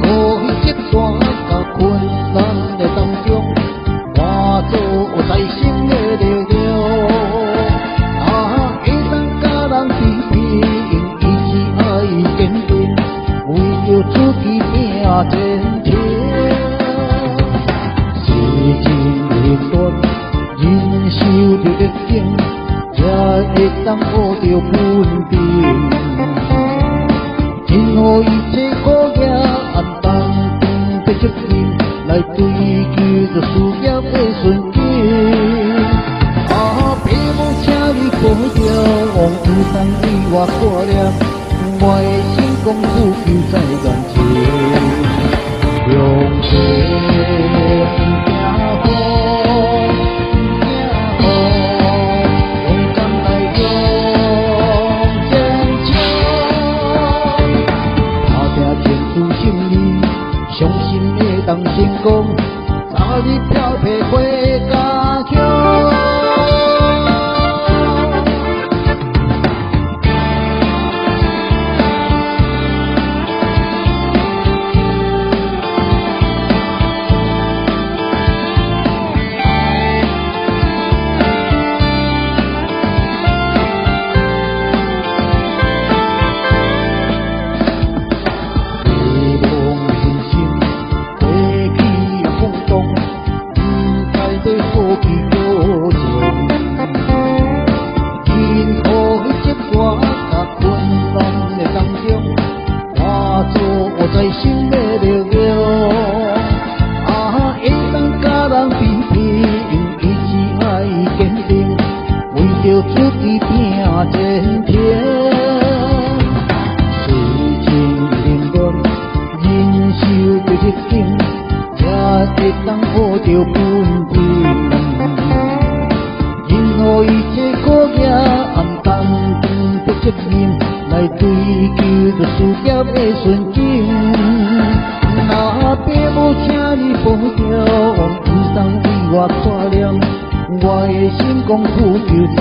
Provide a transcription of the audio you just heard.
何以这段甲困难的当中，化作在心的力量。会当甲人比拼，用意志爱坚定，为着自己拼前程。时间冷暖，忍受着逆境，才会当学着稳定。任何一切苦涩暗淡，的责任来追求着事业的顺境。父母，请你保重，往有当为我挂念，我的心公富有在眼前，向前。相信会当成功，早日漂泊回家乡。在心的力量，会当甲人比拼，用意志爱坚定，为着自己拼前程。时间冷暖，忍受着逆境，才会当学着稳定。任何一切苦涩暗淡，的责任来追求着事业的顺境。父母，请你保重，往有当为我挂念，我的心公富有在